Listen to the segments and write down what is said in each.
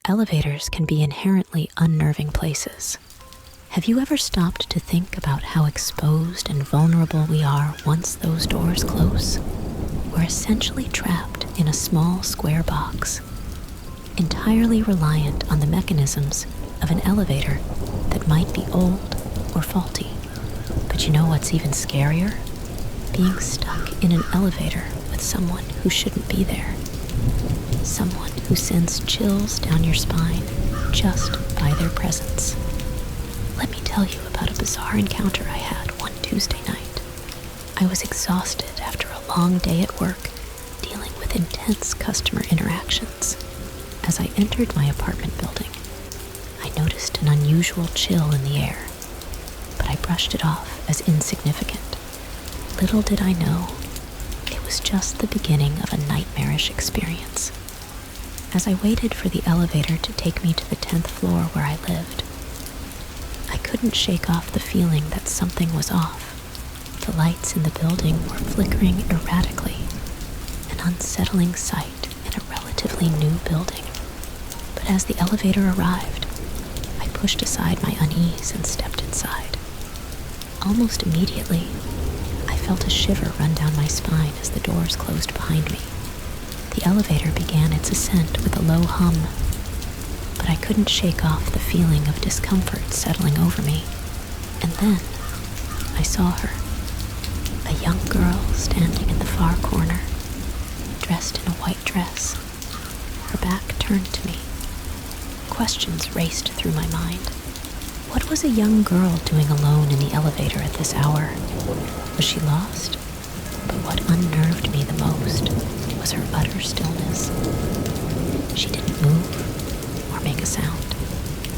elevators can be inherently unnerving places. Have you ever stopped to think about how exposed and vulnerable we are once those doors close? We're essentially trapped in a small square box, entirely reliant on the mechanisms of an elevator that might be old or faulty. But you know what's even scarier? Being stuck in an elevator with someone who shouldn't be there. Someone who sends chills down your spine just by their presence. Let me tell you about a bizarre encounter I had one Tuesday night. I was exhausted after a long day at work, dealing with intense customer interactions. As I entered my apartment building, I noticed an unusual chill in the air, but I brushed it off as insignificant. Little did I know, it was just the beginning of a nightmarish experience. As I waited for the elevator to take me to the 10th floor where I lived, I couldn't shake off the feeling that something was off. The lights in the building were flickering erratically, an unsettling sight in a relatively new building. But as the elevator arrived, I pushed aside my unease and stepped inside. Almost immediately, I felt a shiver run down my spine as the doors closed behind me. The elevator began its ascent with a low hum, but I couldn't shake off the feeling of discomfort settling over me. And then I saw her, a young girl standing in the far corner, dressed in a white dress, her back turned to me. Questions raced through my mind. What was a young girl doing alone in the elevator at this hour? Was she lost? But what unnerved me the most was her utter stillness. She didn't move or make a sound.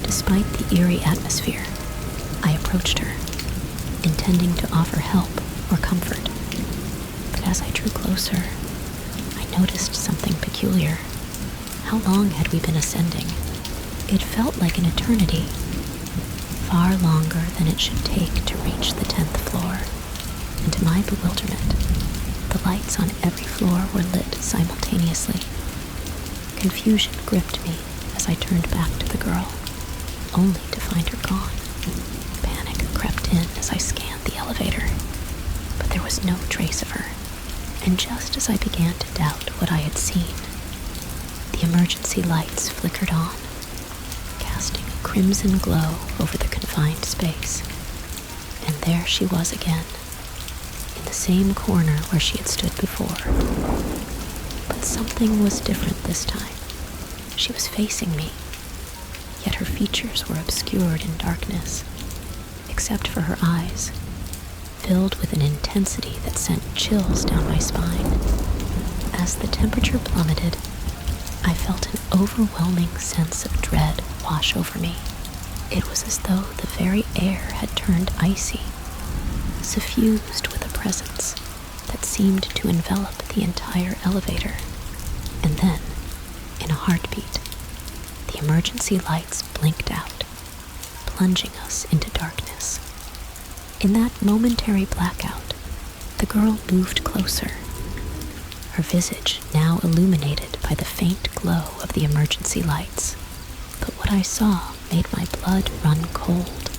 Despite the eerie atmosphere, I approached her, intending to offer help or comfort. But as I drew closer, I noticed something peculiar. How long had we been ascending? It felt like an eternity, far longer than it should take to reach the 10th floor. And to my bewilderment, the lights on every floor were lit simultaneously. Confusion gripped me as I turned back to the girl, only to find her gone. Panic crept in as I scanned the elevator, but there was no trace of her. And just as I began to doubt what I had seen, the emergency lights flickered on, casting a crimson glow over the confined space. And there she was again, in the same corner where she had stood before. But something was different this time. She was facing me, yet her features were obscured in darkness, except for her eyes, filled with an intensity that sent chills down my spine. As the temperature plummeted, I felt an overwhelming sense of dread wash over me. It was as though the very air had turned icy, suffused with a presence that seemed to envelop the entire elevator. And then, in a heartbeat, the emergency lights blinked out, plunging us into darkness. In that momentary blackout, the girl moved closer, her visage now illuminated by the faint glow of the emergency lights. But what I saw made my blood run cold.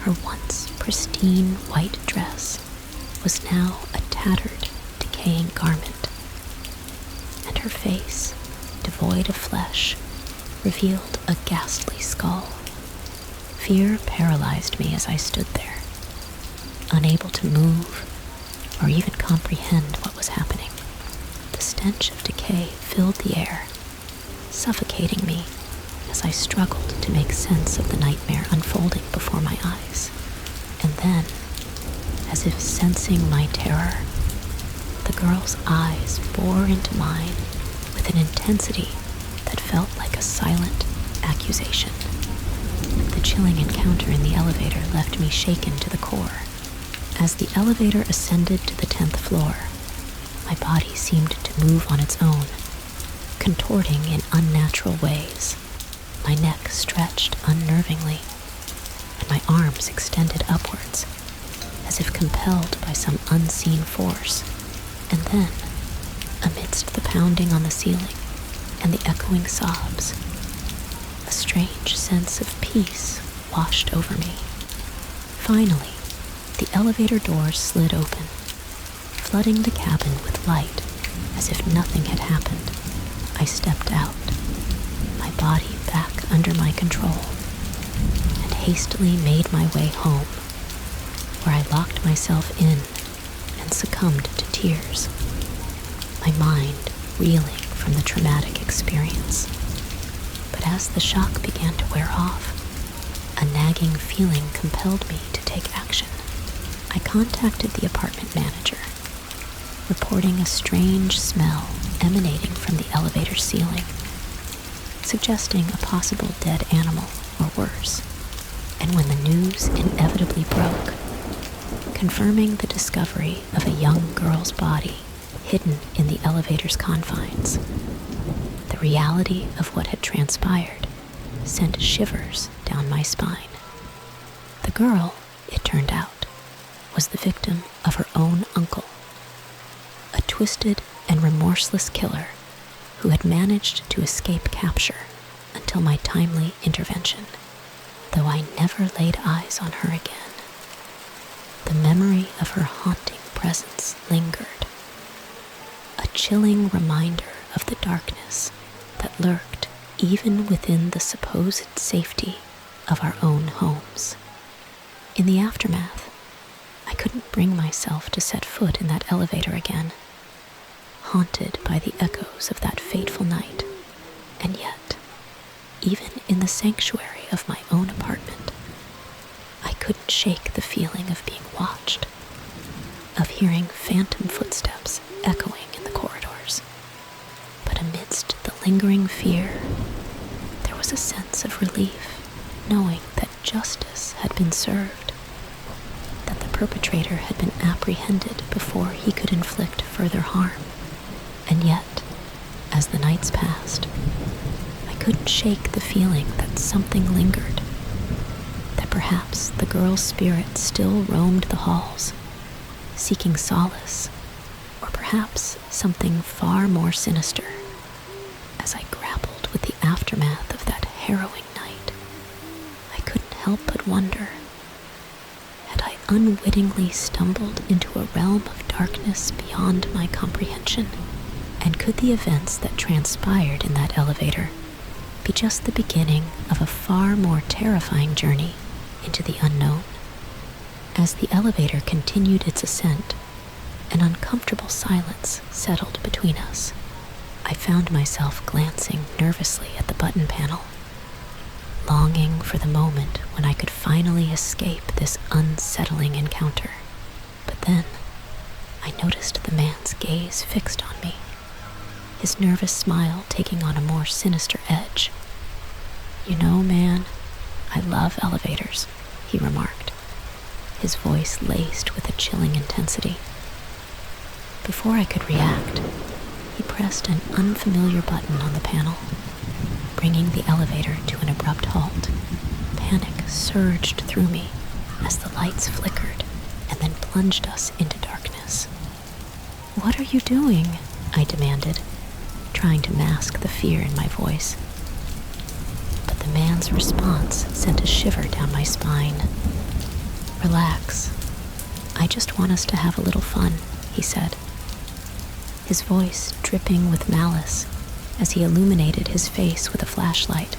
Her once pristine white dress was now a tattered, decaying garment, and her face, devoid of flesh, revealed a ghastly skull. Fear paralyzed me as I stood there, unable to move or even comprehend what was happening. The stench of decay filled the air, suffocating me as I struggled to make sense of the nightmare unfolding before my eyes. And then, as if sensing my terror, the girl's eyes bore into mine with an intensity that felt like a silent accusation. The chilling encounter in the elevator left me shaken to the core. As the elevator ascended to the 10th floor, my body seemed to move on its own, contorting in unnatural ways. My neck stretched unnervingly, and my arms extended upwards, as if compelled by some unseen force. And then, amidst the pounding on the ceiling and the echoing sobs, strange sense of peace washed over me. Finally, the elevator doors slid open, flooding the cabin with light as if nothing had happened. I stepped out, my body back under my control, and hastily made my way home, where I locked myself in and succumbed to tears, my mind reeling from the traumatic experience. But as the shock began to wear off, a nagging feeling compelled me to take action. I contacted the apartment manager, reporting a strange smell emanating from the elevator ceiling, suggesting a possible dead animal or worse. And when the news inevitably broke, confirming the discovery of a young girl's body hidden in the elevator's confines, the reality of what had transpired sent shivers down my spine. The girl, it turned out, was the victim of her own uncle, a twisted and remorseless killer who had managed to escape capture until my timely intervention, though I never laid eyes on her again. The memory of her haunting presence lingered, a chilling reminder of the darkness that lurked even within the supposed safety of our own homes. In the aftermath, I couldn't bring myself to set foot in that elevator again, haunted by the echoes of that fateful night. And yet, even in the sanctuary of my own apartment, I couldn't shake the feeling of being watched, of hearing phantom footsteps echoing in the corridors. But amidst the lingering fear, there was a sense of relief, knowing that justice had been served, that the perpetrator had been apprehended before he could inflict further harm. And yet, as the nights passed, I couldn't shake the feeling that something lingered, that perhaps the girl's spirit still roamed the halls, seeking solace, or perhaps something far more sinister. As I grappled with the aftermath of that harrowing night, I couldn't help but wonder, had I unwittingly stumbled into a realm of darkness beyond my comprehension? And could the events that transpired in that elevator be just the beginning of a far more terrifying journey into the unknown? As the elevator continued its ascent, an uncomfortable silence settled between us. I found myself glancing nervously at the button panel, longing for the moment when I could finally escape this unsettling encounter. But then, I noticed the man's gaze fixed on me, his nervous smile taking on a more sinister edge. "You know, man, I love elevators," he remarked, his voice laced with a chilling intensity. Before I could react, he pressed an unfamiliar button on the panel, bringing the elevator to an abrupt halt. Panic surged through me as the lights flickered and then plunged us into darkness. "What are you doing?" I demanded, trying to mask the fear in my voice. But the man's response sent a shiver down my spine. "Relax. I just want us to have a little fun," he said, his voice dripping with malice as he illuminated his face with a flashlight,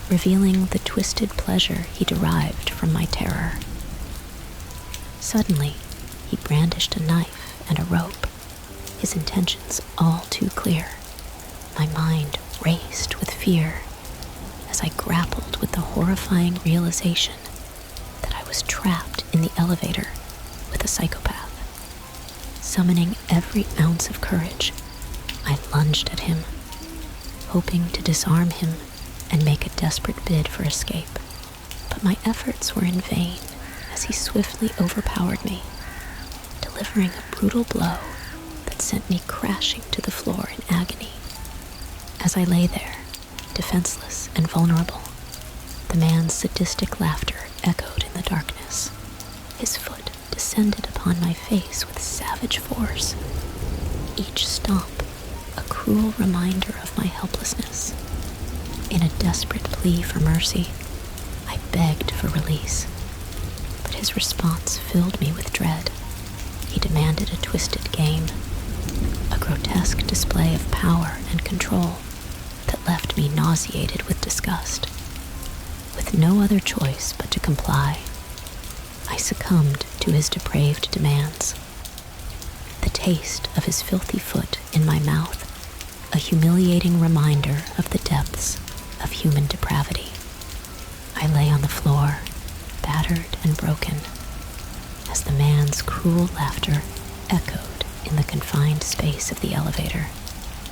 revealing the twisted pleasure he derived from my terror. Suddenly, he brandished a knife and a rope, his intentions all too clear. My mind raced with fear as I grappled with the horrifying realization that I was trapped in the elevator with a psychopath. Summoning every ounce of courage, I lunged at him, hoping to disarm him and make a desperate bid for escape. But my efforts were in vain as he swiftly overpowered me, delivering a brutal blow that sent me crashing to the floor in agony. As I lay there, defenseless and vulnerable, the man's sadistic laughter echoed in the darkness. His foot descended upon my face with savage force, each stomp a cruel reminder of my helplessness. In a desperate plea for mercy, I begged for release, but his response filled me with dread. He demanded a twisted game, a grotesque display of power and control that left me nauseated with disgust. With no other choice but to comply, I succumbed to his depraved demands. The taste of his filthy foot in my mouth, a humiliating reminder of the depths of human depravity. I lay on the floor, battered and broken, as the man's cruel laughter echoed in the confined space of the elevator.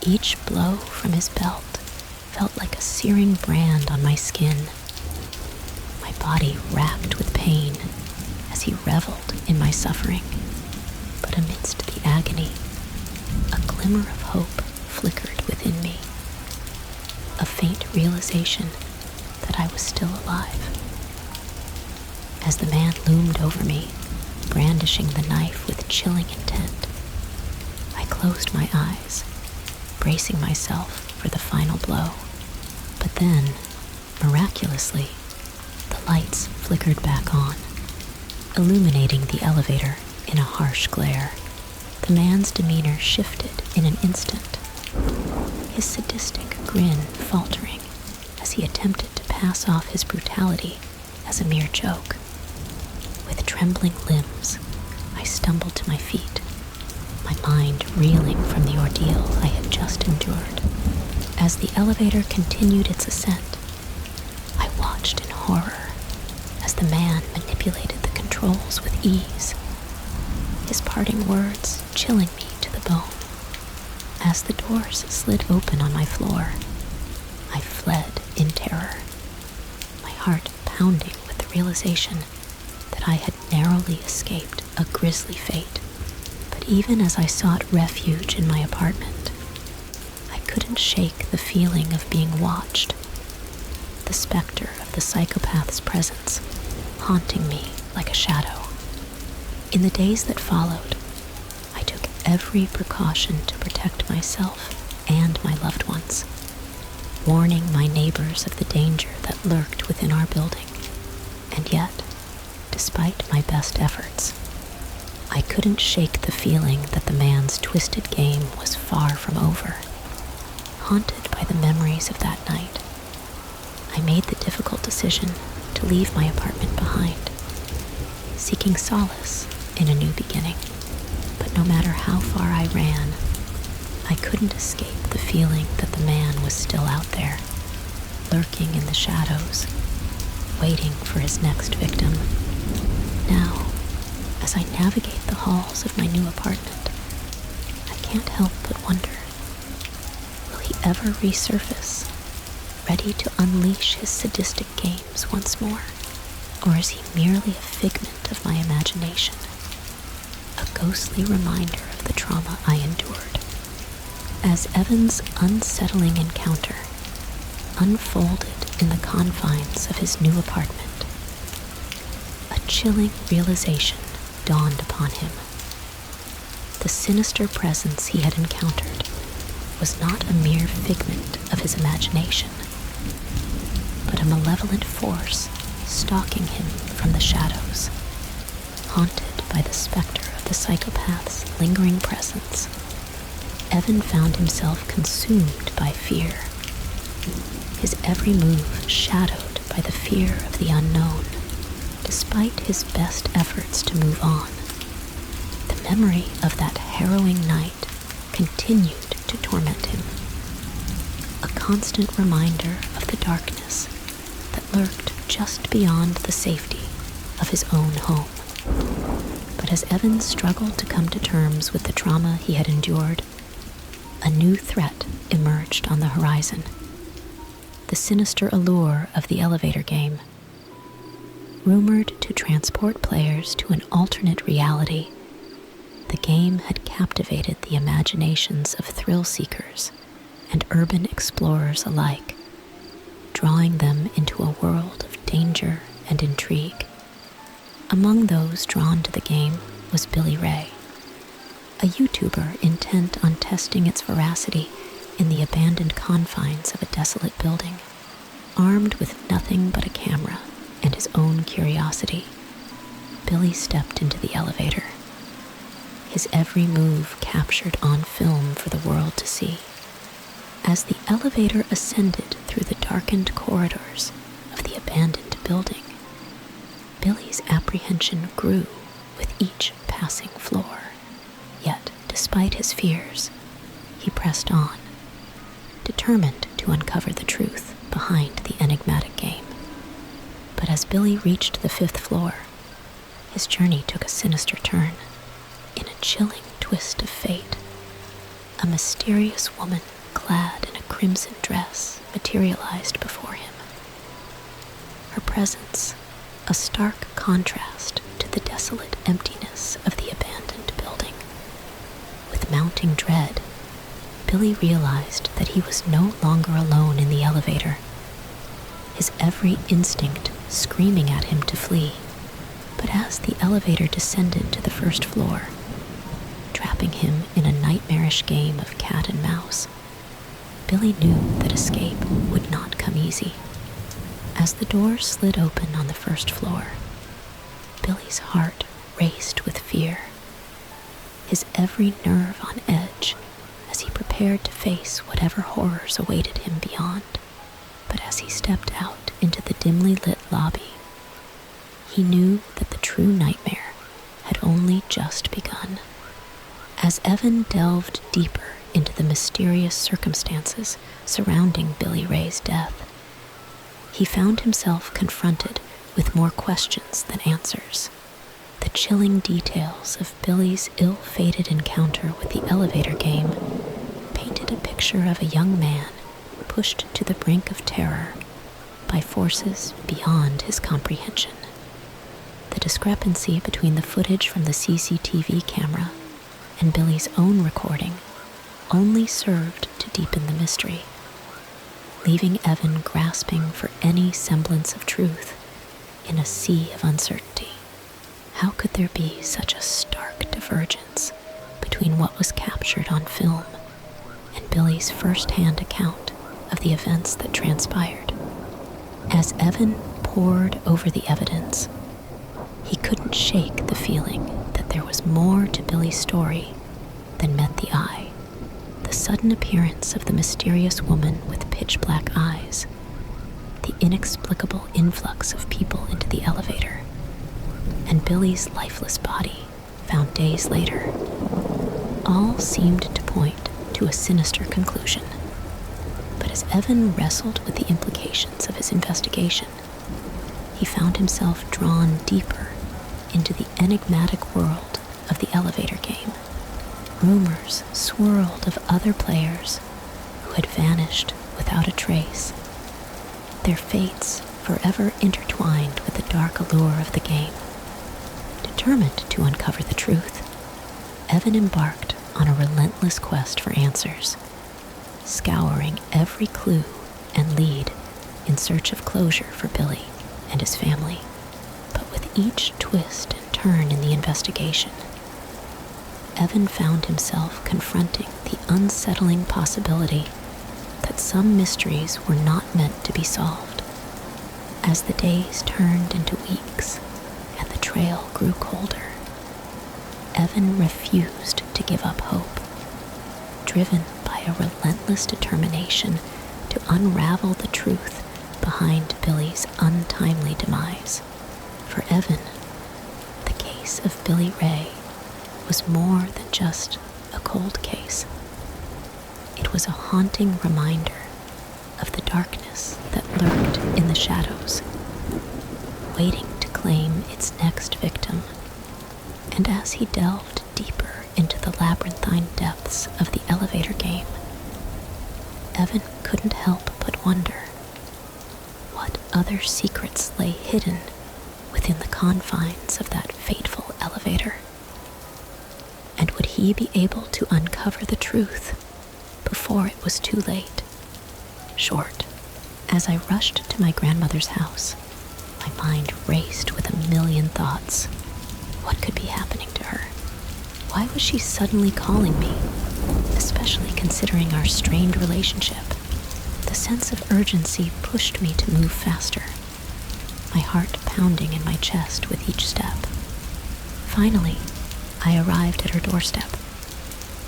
Each blow from his belt felt like a searing brand on my skin. My body racked with pain as he reveled in my suffering. But amidst the agony, a glimmer of hope flickered within me. A faint realization that I was still alive. As the man loomed over me, brandishing the knife with chilling intent, I closed my eyes, bracing myself for the final blow. But then, miraculously, the lights flickered back on, illuminating the elevator in a harsh glare. The man's demeanor shifted in an instant, his sadistic grin faltering as he attempted to pass off his brutality as a mere joke. With trembling limbs, I stumbled to my feet, my mind reeling from the ordeal I had just endured. As the elevator continued its ascent, I watched in horror as the man manipulated the controls with ease, his parting words chilling me to the bone. As the doors slid open on my floor, I fled in terror, my heart pounding with the realization that I had narrowly escaped a grisly fate. But even as I sought refuge in my apartment, I couldn't shake the feeling of being watched, the specter of the psychopath's presence haunting me like a shadow. In the days that followed, I took every precaution to protect myself and my loved ones, warning my neighbors of the danger that lurked within our building. And yet, despite my best efforts, I couldn't shake the feeling that the man's twisted game was far from over. Haunted by the memories of that night, I made the difficult decision to leave my apartment behind, seeking solace in a new beginning. But no matter how far I ran, I couldn't escape the feeling that the man was still out there, lurking in the shadows, waiting for his next victim. Now, as I navigate the halls of my new apartment, I can't help but wonder, will he ever resurface, ready to unleash his sadistic games once more? Or is he merely a figment of my imagination, a ghostly reminder of the trauma I endured? As Evan's unsettling encounter unfolded in the confines of his new apartment, a chilling realization dawned upon him. The sinister presence he had encountered was not a mere figment of his imagination, but a malevolent force stalking him from the shadows. Haunted by the specter of the psychopath's lingering presence, Evan found himself consumed by fear, his every move shadowed by the fear of the unknown. Despite his best efforts to move on, the memory of that harrowing night continued to torment him, a constant reminder of the darkness that lurked just beyond the safety of his own home. But as Evan struggled to come to terms with the trauma he had endured, a new threat emerged on the horizon. The sinister allure of the elevator game. Rumored to transport players to an alternate reality, the game had captivated the imaginations of thrill seekers and urban explorers alike, drawing them into a world of danger and intrigue. Among those drawn to the game was Billy Ray, a YouTuber intent on testing its veracity in the abandoned confines of a desolate building. Armed with nothing but a camera and his own curiosity, Billy stepped into the elevator, his every move captured on film for the world to see. As the elevator ascended through the darkened corridors of the abandoned building, Billy's apprehension grew with each passing floor. Yet, despite his fears, he pressed on, determined to uncover the truth behind the enigmatic game. But as Billy reached the 5th floor, his journey took a sinister turn. In a chilling twist of fate, a mysterious woman clad in a crimson dress materialized before him. Her presence, a stark contrast to the desolate emptiness of the abandoned building. With mounting dread, Billy realized that he was no longer alone in the elevator, his every instinct screaming at him to flee. But as the elevator descended to the 1st floor, trapping him in a nightmarish game of cat and mouse, Billy knew that escape would not come easy. As the door slid open on the 1st floor, Billy's heart raced with fear, his every nerve on edge as he prepared to face whatever horrors awaited him beyond. But as he stepped out into the dimly lit lobby, he knew that the true nightmare had only just begun. As Evan delved deeper into the mysterious circumstances surrounding Billy Ray's death, he found himself confronted with more questions than answers. The chilling details of Billy's ill-fated encounter with the elevator game painted a picture of a young man pushed to the brink of terror by forces beyond his comprehension. The discrepancy between the footage from the CCTV camera and Billy's own recording only served to deepen the mystery, leaving Evan grasping for any semblance of truth in a sea of uncertainty. How could there be such a stark divergence between what was captured on film and Billy's first-hand account of the events that transpired? As Evan pored over the evidence, he couldn't shake the feeling that there was more to Billy's story than met the eye. The sudden appearance of the mysterious woman with pitch-black eyes, the inexplicable influx of people into the elevator, and Billy's lifeless body found days later, all seemed to point to a sinister conclusion. But as Evan wrestled with the implications of his investigation, he found himself drawn deeper into the enigmatic world of the elevator game. Rumors swirled of other players who had vanished without a trace, their fates forever intertwined with the dark allure of the game. Determined to uncover the truth, Evan embarked on a relentless quest for answers, scouring every clue and lead in search of closure for Billy and his family. But with each twist and turn in the investigation, Evan found himself confronting the unsettling possibility that some mysteries were not meant to be solved. As the days turned into weeks and the trail grew colder, Evan refused to give up hope, driven by a relentless determination to unravel the truth behind Billy's untimely demise. For Evan, the case of Billy Ray was more than just a cold case. It was a haunting reminder of the darkness that lurked in the shadows, waiting to claim its next victim. And as he delved deeper into the labyrinthine depths of the elevator game, Evan couldn't help but wonder what other secrets lay hidden within the confines of that fateful elevator. And would he be able to uncover the truth before it was too late? Short, as I rushed to my grandmother's house, my mind raced with a million thoughts. What could be happening to her? Why was she suddenly calling me? Especially considering our strained relationship. The sense of urgency pushed me to move faster, my heart pounding in my chest with each step. Finally, I arrived at her doorstep,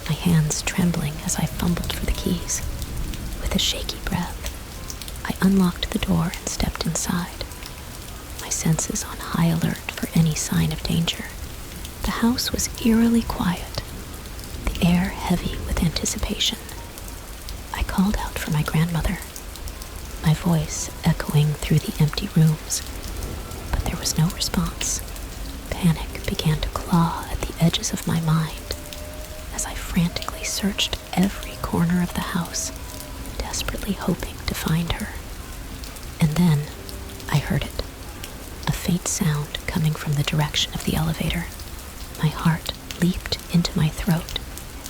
my hands trembling as I fumbled for the keys. With a shaky breath, I unlocked the door and stepped inside, my senses on high alert for any sign of danger. The house was eerily quiet, the air heavy with anticipation. I called out for my grandmother, my voice echoing through the empty rooms, but there was no response. Panic began to claw at the edges of my mind as I frantically searched every corner of the house, desperately hoping to find her. And then I heard it, a faint sound coming from the direction of the elevator. My heart leaped into my throat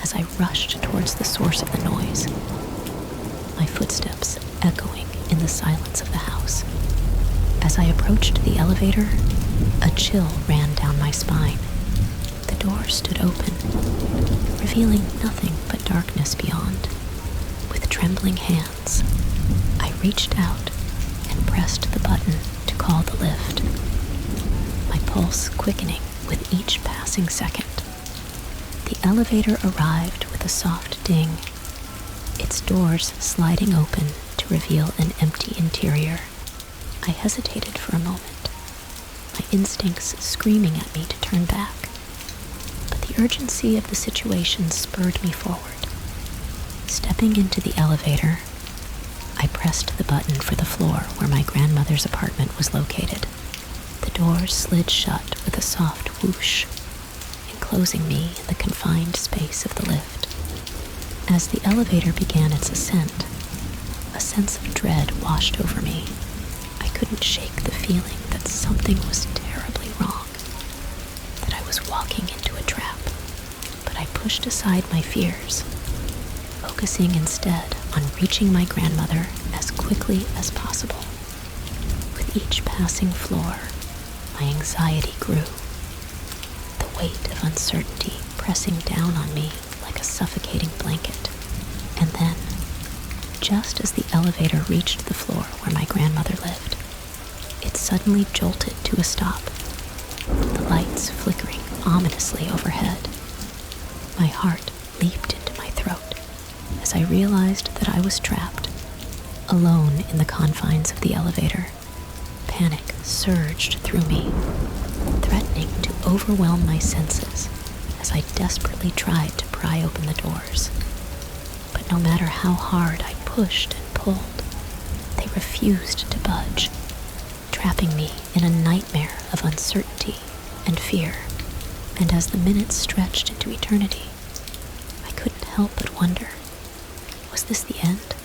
as I rushed towards the source of the noise, my footsteps echoing in the silence of the house. As I approached the elevator, a chill ran down my spine. The door stood open, revealing nothing but darkness beyond. With trembling hands, I reached out and pressed the button to call the lift, my pulse quickening with each passing second. The elevator arrived with a soft ding, its doors sliding open to reveal an empty interior. I hesitated for a moment, my instincts screaming at me to turn back. But the urgency of the situation spurred me forward. Stepping into the elevator, I pressed the button for the floor where my grandmother's apartment was located. The doors slid shut with a soft whoosh, enclosing me in the confined space of the lift. As the elevator began its ascent, a sense of dread washed over me. I couldn't shake the feeling that something was terribly wrong, that I was walking into a trap. But I pushed aside my fears, focusing instead on reaching my grandmother as quickly as possible. With each passing floor, my anxiety grew, the weight of uncertainty pressing down on me like a suffocating blanket. And then, just as the elevator reached the floor where my grandmother lived, it suddenly jolted to a stop, the lights flickering ominously overhead. My heart leaped into my throat as I realized that I was trapped, alone in the confines of the elevator. Panic surged through me, threatening to overwhelm my senses as I desperately tried to pry open the doors. But no matter how hard I pushed and pulled, they refused to budge, trapping me in a nightmare of uncertainty and fear. And as the minutes stretched into eternity, I couldn't help but wonder, was this the end?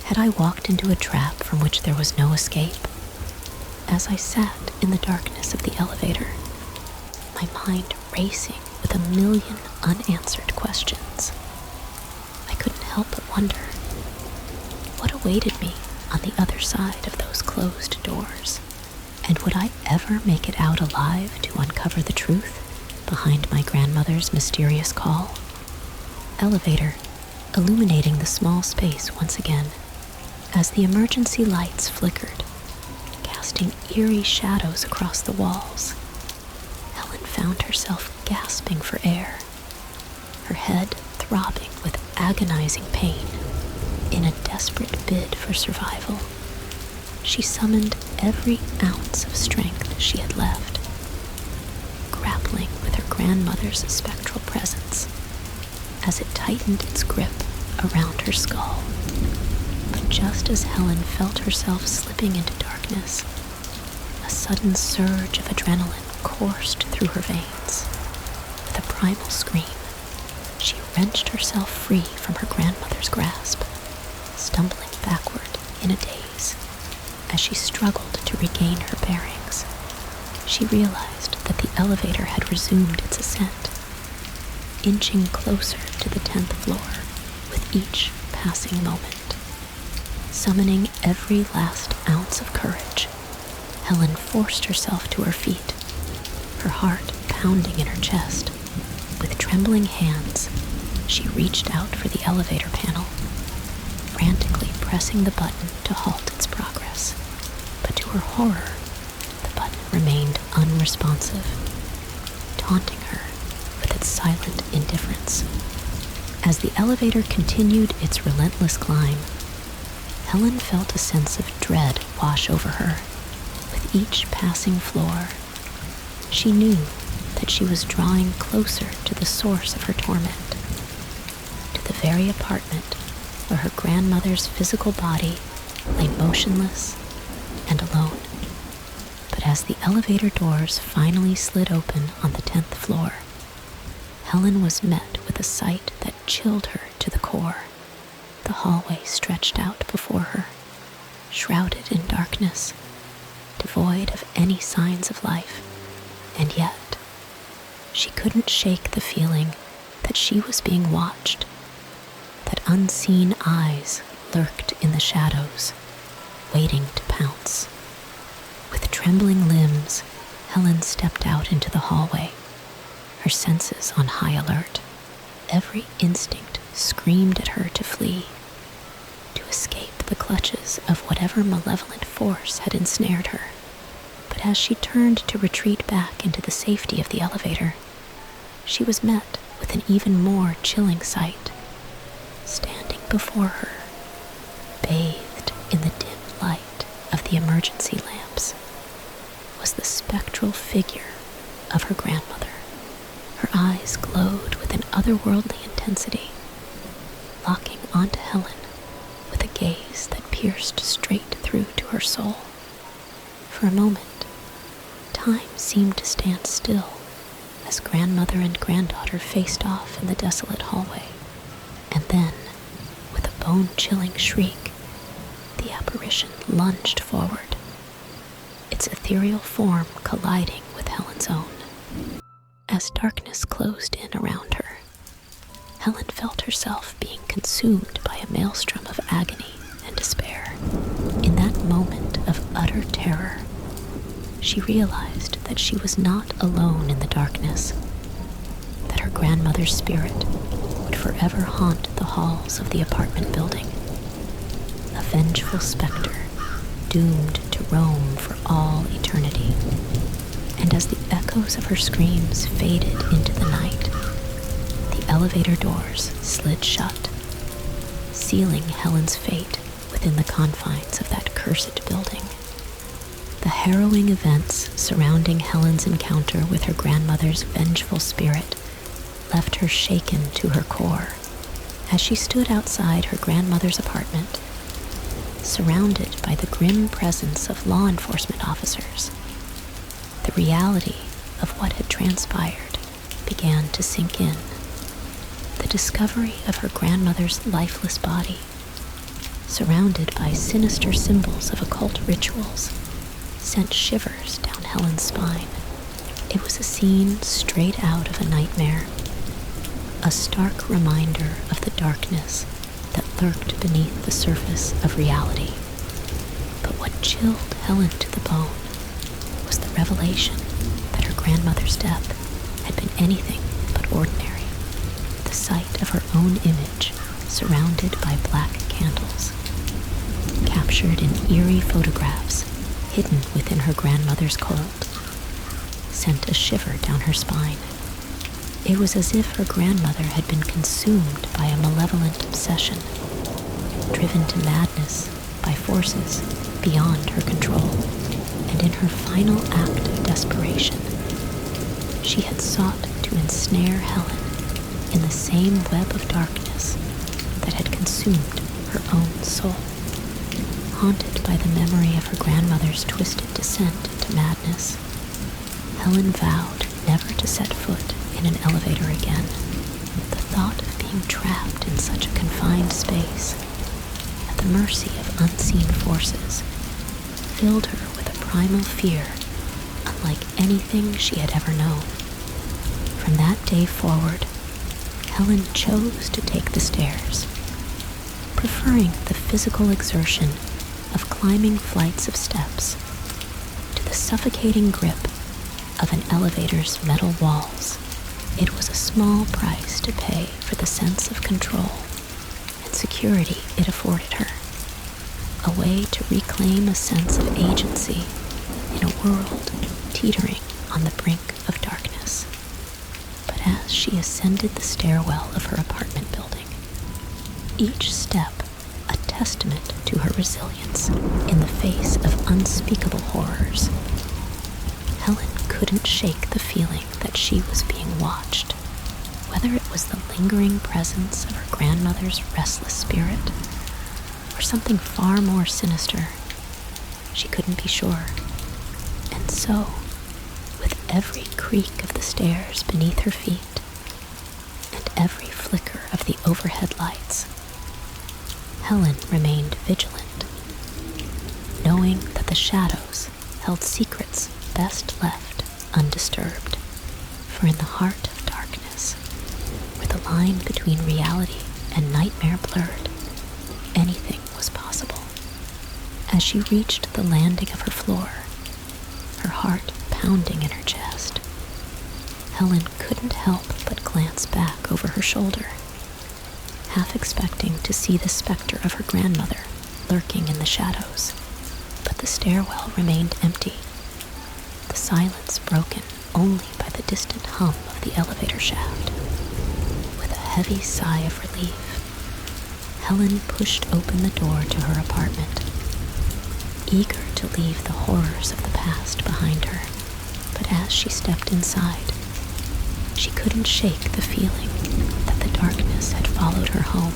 Had I walked into a trap from which there was no escape? As I sat in the darkness of the elevator, my mind racing with a million unanswered questions, I couldn't help but wonder, what awaited me on the other side of those closed doors? And would I ever make it out alive to uncover the truth behind my grandmother's mysterious call? Elevator, illuminating the small space once again, as the emergency lights flickered, casting eerie shadows across the walls. Helen found herself gasping for air, her head throbbing with agonizing pain. In a desperate bid for survival, she summoned every ounce of strength she had left, grappling with her grandmother's spectral presence as it tightened its grip around her skull. But just as Helen felt herself slipping into darkness, a sudden surge of adrenaline coursed through her veins. With a primal scream, she wrenched herself free from her grandmother's grasp, stumbling backward in a daze. As she struggled to regain her bearings, she realized that the elevator had resumed its ascent, inching closer to the 10th floor with each passing moment. Summoning every last ounce of courage, Helen forced herself to her feet, her heart pounding in her chest. With trembling hands, she reached out for the elevator panel, frantically pressing pressing the button to halt its progress. But to her horror, the button remained unresponsive, taunting her with its silent indifference. As the elevator continued its relentless climb, Helen felt a sense of dread wash over her with each passing floor. She knew that she was drawing closer to the source of her torment, to the very apartment where her grandmother's physical body lay motionless and alone. But as the elevator doors finally slid open on the 10th floor, Helen was met with a sight that chilled her to the core. The hallway stretched out before her, shrouded in darkness, devoid of any signs of life, and yet she couldn't shake the feeling that she was being watched, that unseen eyes lurked in the shadows, waiting to pounce. With trembling limbs, Helen stepped out into the hallway, her senses on high alert. Every instinct screamed at her to flee, to escape the clutches of whatever malevolent force had ensnared her. But as she turned to retreat back into the safety of the elevator, she was met with an even more chilling sight. Standing before her, bathed in the dim light of the emergency lamps, was the spectral figure of her grandmother. Her eyes glowed with an otherworldly intensity, locking onto Helen with a gaze that pierced straight through to her soul. For a moment, time seemed to stand still as grandmother and granddaughter faced off in the desolate hallway. And then, with a bone-chilling shriek, the apparition lunged forward, its ethereal form colliding with Helen's own. As darkness closed in around her, Helen felt herself being consumed by a maelstrom of agony and despair. In that moment of utter terror, she realized that she was not alone in the darkness, that her grandmother's spirit would forever haunt the halls of the apartment building, a vengeful specter doomed to roam for all eternity. And as the echoes of her screams faded into the night, the elevator doors slid shut, sealing Helen's fate within the confines of that cursed building. The harrowing events surrounding Helen's encounter with her grandmother's vengeful spirit left her shaken to her core as she stood outside her grandmother's apartment, surrounded by the grim presence of law enforcement officers. The reality of what had transpired began to sink in. The discovery of her grandmother's lifeless body, surrounded by sinister symbols of occult rituals, sent shivers down Helen's spine. It was a scene straight out of a nightmare, a stark reminder of the darkness that lurked beneath the surface of reality. But what chilled Helen to the bone was the revelation that her grandmother's death had been anything but ordinary. The sight of her own image surrounded by black candles, captured in eerie photographs hidden within her grandmother's cold, sent a shiver down her spine. It was as if her grandmother had been consumed by a malevolent obsession, driven to madness by forces beyond her control. And in her final act of desperation, she had sought to ensnare Helen in the same web of darkness that had consumed her own soul. Haunted by the memory of her grandmother's twisted descent into madness, Helen vowed never to set foot in an elevator again. The thought of being trapped in such a confined space, at the mercy of unseen forces, filled her with a primal fear unlike anything she had ever known. From that day forward, Helen chose to take the stairs, preferring the physical exertion of climbing flights of steps to the suffocating grip of an elevator's metal walls. It was a small price to pay for the sense of control and security it afforded her. a way to reclaim a sense of agency in a world teetering on the brink of darkness. But as she ascended the stairwell of her apartment building, each step a testament to her resilience in the face of unspeakable horrors, Helen couldn't shake the feeling that she was being watched, whether it was the lingering presence of her grandmother's restless spirit or something far more sinister. She couldn't be sure. And so, with every creak of the stairs beneath her feet and every flicker of the overhead lights, Helen remained vigilant, knowing that the shadows held secrets best left undisturbed. For in the heart of darkness, where the line between reality and nightmare blurred, anything was possible. As she reached the landing of her floor, her heart pounding in her chest, Helen couldn't help but glance back over her shoulder, half expecting to see the specter of her grandmother lurking in the shadows. But the stairwell remained empty, the silence broken only by the distant hum of the elevator shaft. With a heavy sigh of relief, Helen pushed open the door to her apartment, eager to leave the horrors of the past behind her. But as she stepped inside, she couldn't shake the feeling that the darkness had followed her home,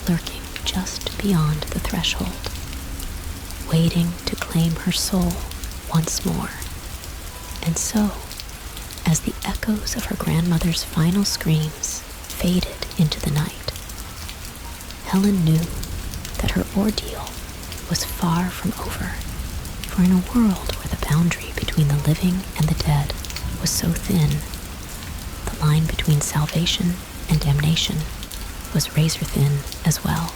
lurking just beyond the threshold, waiting to claim her soul once more. And so, as the echoes of her grandmother's final screams faded into the night, Helen knew that her ordeal was far from over. For in a world where the boundary between the living and the dead was so thin, the line between salvation and damnation was razor thin as well.